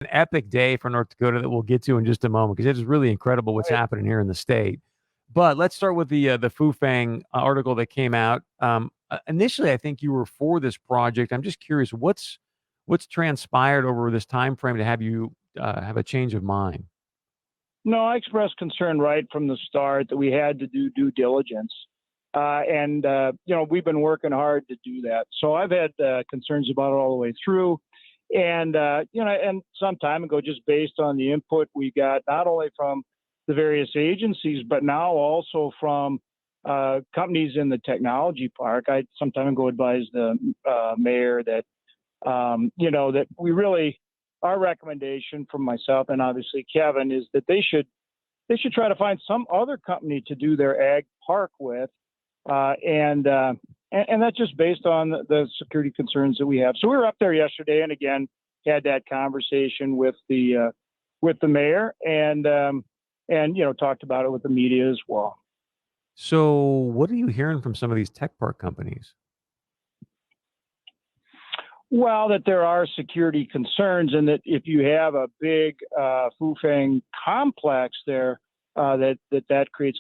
an epic day for North Dakota that we'll get to in just a moment because it is really incredible what's Right. happening here in the state. But let's start with the Fufeng article that came out. Initially, I think you were for this project. I'm just curious, what's transpired over this time frame to have you have a change of mind? No, I expressed concern right from the start that we had to do due diligence. We've been working hard to do that. So I've had concerns about it all the way through. And some time ago, just based on the input we got, not only from the various agencies, but now also from companies in the technology park. I some time ago advised the mayor that that we really, our recommendation from myself and obviously Kevin is that they should try to find some other company to do their ag park with, and that's just based on the security concerns that we have. So we were up there yesterday, and again had that conversation with the mayor, and talked about it with the media as well. So, what are you hearing from some of these tech park companies? Well, that there are security concerns, and that if you have a big Fufeng complex there, that creates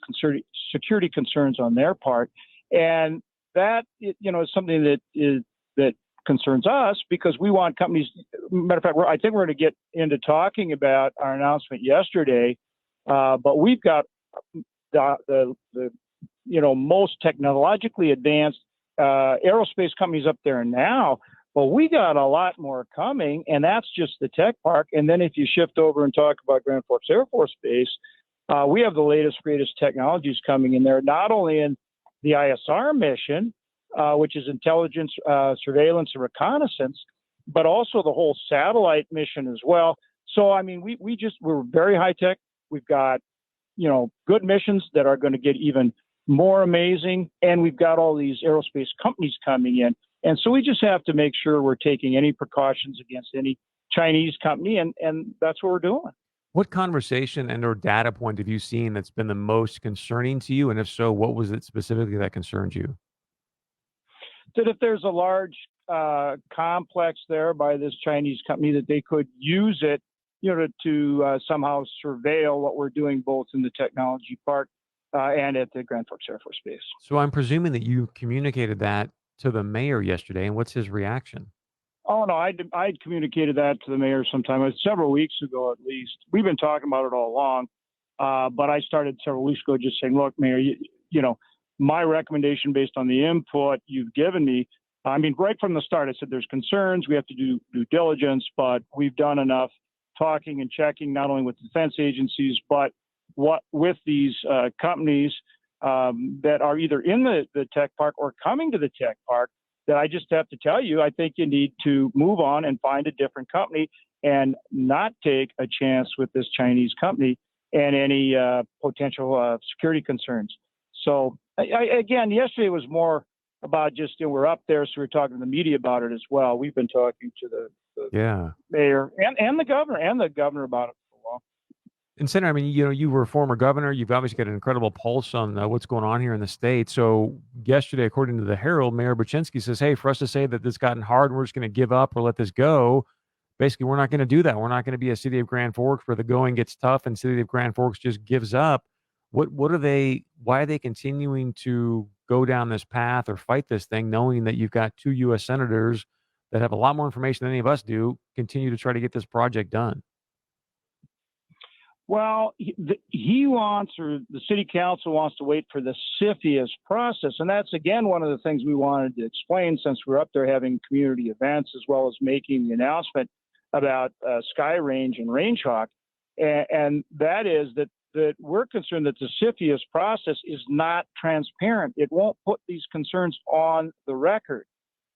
security concerns on their part, and that is something that concerns us because we want companies. Matter of fact, I think we're going to get into talking about our announcement yesterday, but we've got the most technologically advanced aerospace companies up there now. Well, we got a lot more coming, and that's just the tech park. And then if you shift over and talk about Grand Forks Air Force Base, we have the latest, greatest technologies coming in there, not only in the ISR mission, which is intelligence, surveillance, and reconnaissance, but also the whole satellite mission as well. So, I mean, we're very high tech. We've got, good missions that are going to get even more amazing. And we've got all these aerospace companies coming in. And so we just have to make sure we're taking any precautions against any Chinese company, and that's what we're doing. What conversation and or data point have you seen that's been the most concerning to you? And if so, what was it specifically that concerned you? That if there's a large complex there by this Chinese company, that they could use it, to somehow surveil what we're doing both in the technology park and at the Grand Forks Air Force Base. So I'm presuming that you communicated that to the mayor yesterday, and what's his reaction? Oh no, I'd communicated that to the mayor sometime several weeks ago at least. We've been talking about it all along, but I started several weeks ago just saying, look, mayor, my recommendation based on the input you've given me. I mean, right from the start, I said there's concerns. We have to do due diligence, but we've done enough talking and checking not only with defense agencies, but what with these companies that are either in the tech park or coming to the tech park, that I just have to tell you, I think you need to move on and find a different company and not take a chance with this Chinese company and any potential security concerns. So again, yesterday was more about just, we're up there, so we're talking to the media about it as well. We've been talking to the Yeah. mayor and the governor about it for a while. And Senator, I mean, you were a former governor. You've obviously got an incredible pulse on what's going on here in the state. So yesterday, according to the Herald, Mayor Buczynski says, "Hey, for us to say that this gotten hard and we're just going to give up or let this go, basically, we're not going to do that. We're not going to be a city of Grand Forks where the going gets tough and city of Grand Forks just gives up." What are they? Why are they continuing to go down this path or fight this thing, knowing that you've got two U.S. senators that have a lot more information than any of us do, continue to try to get this project done? Well, he wants, or the city council wants to wait for the CFIUS process. And that's, again, one of the things we wanted to explain since we're up there having community events as well as making the announcement about Sky Range and Range Hawk. And that is that we're concerned that the CFIUS process is not transparent. It won't put these concerns on the record.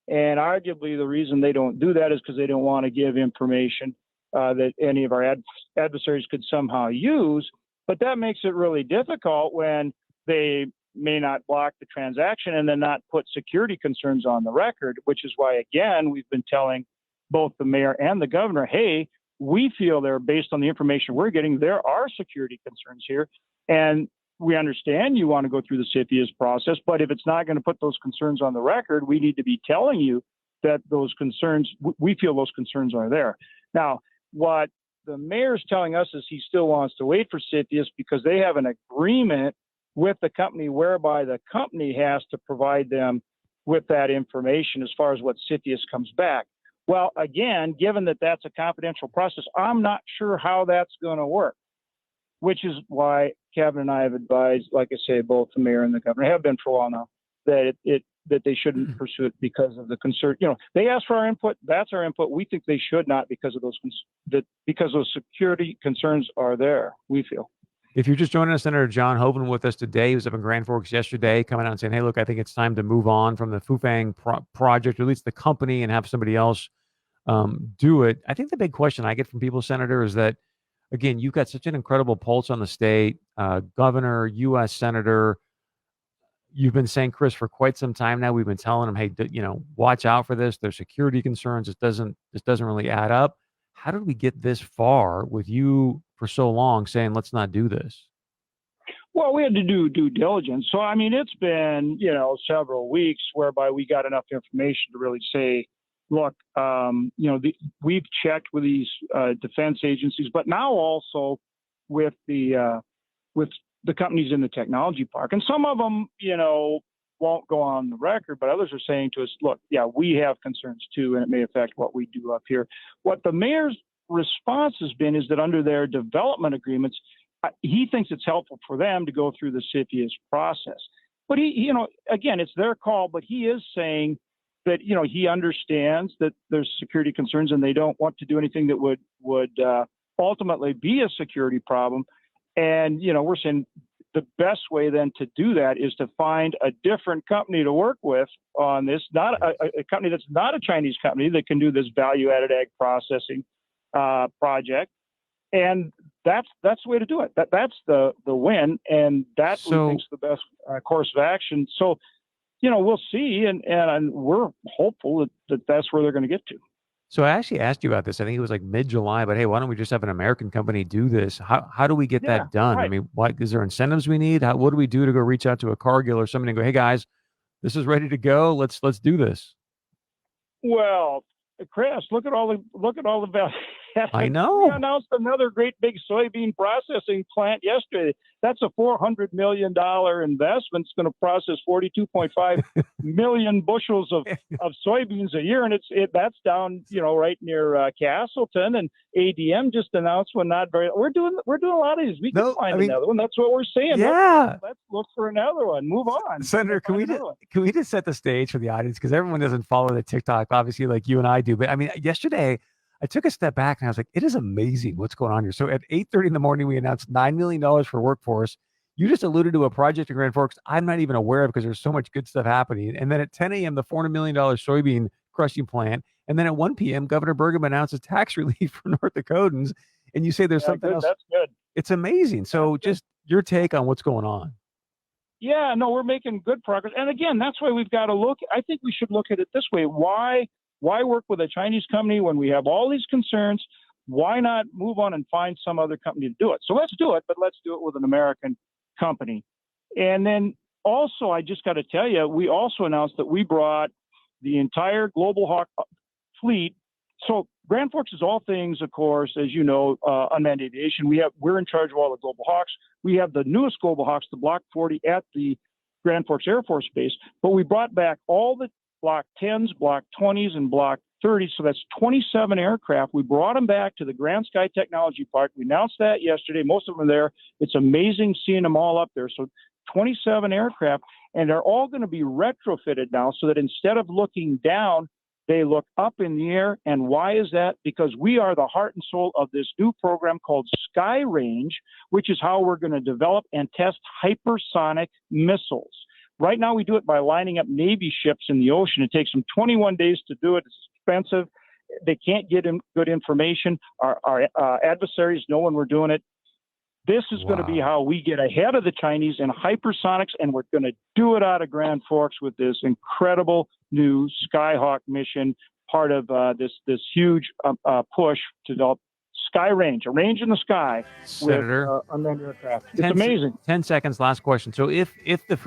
And arguably the reason they don't do that is because they don't want to give information that any of our adversaries could somehow use. But that makes it really difficult when they may not block the transaction and then not put security concerns on the record, which is why, again, we've been telling both the mayor and the governor, hey, we feel there, based on the information we're getting, there are security concerns here. And we understand you want to go through the CFIUS process, but if it's not going to put those concerns on the record, we need to be telling you that those concerns, we feel those concerns are there. Now, What the mayor's telling us is he still wants to wait for CFIUS because they have an agreement with the company whereby the company has to provide them with that information as far as what CFIUS comes back. Well, again, given that that's a confidential process, I'm not sure how that's going to work, which is why Kevin and I have advised, like I say, both the mayor and the governor have been for a while now, that that they shouldn't pursue it because of the concern. They asked for our input. That's our input. We think they should not because of those security concerns are there, we feel. If you're just joining us, Senator John Hoeven with us today. He was up in Grand Forks yesterday, coming out and saying, hey, look, I think it's time to move on from the Fufeng project, or at least the company, and have somebody else do it. I think the big question I get from people, Senator, is that, again, you've got such an incredible pulse on the state, governor, U.S. senator. You've been saying, Chris, for quite some time now. We've been telling them, hey, watch out for this. There's security concerns. This doesn't really add up. How did we get this far with you for so long saying, let's not do this? Well, we had to do due diligence. So, I mean, it's been, several weeks whereby we got enough information to really say, look, we've checked with these defense agencies, but now also with the companies in the technology park. And some of them, won't go on the record, but others are saying to us, look, yeah, we have concerns too, and it may affect what we do up here. What the mayor's response has been is that under their development agreements, he thinks it's helpful for them to go through the CFIUS process. But he, again, it's their call, but he is saying that, he understands that there's security concerns and they don't want to do anything that would ultimately be a security problem. And, we're saying the best way then to do that is to find a different company to work with on this, not a company that's not a Chinese company that can do this value-added ag processing project. And that's the way to do it. That's the win, and that's we think's the best course of action. So, we'll see, and we're hopeful that that's where they're going to get to. So I actually asked you about this. I think it was like mid-July, but hey, why don't we just have an American company do this? How do we get that done? Right. I mean, what is there incentives we need? What do we do to go reach out to a Cargill or somebody and go, hey guys, this is ready to go. Let's do this. Well, Chris, look at all the value. I know. We announced another great big soybean processing plant yesterday. That's a $400 million investment. It's going to process 42.5 million bushels of soybeans a year, and that's down, right near Castleton. And ADM just announced one not very. We're doing a lot of these. We can find another one. That's what we're saying. Yeah. Let's look for another one. Move on, Senator. Can we just set the stage for the audience, because everyone doesn't follow the TikTok, obviously, like you and I do. But I mean, yesterday I took a step back and I was like, it is amazing what's going on here. So at 8:30 in the morning, we announced $9 million for workforce. You just alluded to a project in Grand Forks I'm not even aware of because there's so much good stuff happening. And then at 10 a.m., the $400 million soybean crushing plant. And then at 1 p.m., Governor Burgum announces tax relief for North Dakotans. And you say there's something else. That's good. It's amazing. So just your take on what's going on. Yeah, no, we're making good progress. And again, that's why we've got to look. I think we should look at it this way. Why work with a Chinese company when we have all these concerns? Why not move on and find some other company to do it? So let's do it, but let's do it with an American company. And then also, I just got to tell you, we also announced that we brought the entire Global Hawk fleet. So Grand Forks is all things, of course, as you know, unmanned aviation. We're in charge of all the Global Hawks. We have the newest Global Hawks, the Block 40 at the Grand Forks Air Force Base, but we brought back all the Block 10s, Block 20s, and Block 30s. So that's 27 aircraft. We brought them back to the Grand Sky Technology Park. We announced that yesterday. Most of them are there. It's amazing seeing them all up there. So 27 aircraft, and they're all going to be retrofitted now so that instead of looking down, they look up in the air. And why is that? Because we are the heart and soul of this new program called Sky Range, which is how we're going to develop and test hypersonic missiles. Right now, we do it by lining up Navy ships in the ocean. It takes them 21 days to do it. It's expensive. They can't get good information. Our adversaries know when we're doing it. This is going to be how we get ahead of the Chinese in hypersonics, and we're going to do it out of Grand Forks with this incredible new Skyhawk mission, part of this huge push to develop Sky Range, a range in the sky, Senator, with unmanned aircraft. It's amazing. 10 seconds, last question. So if the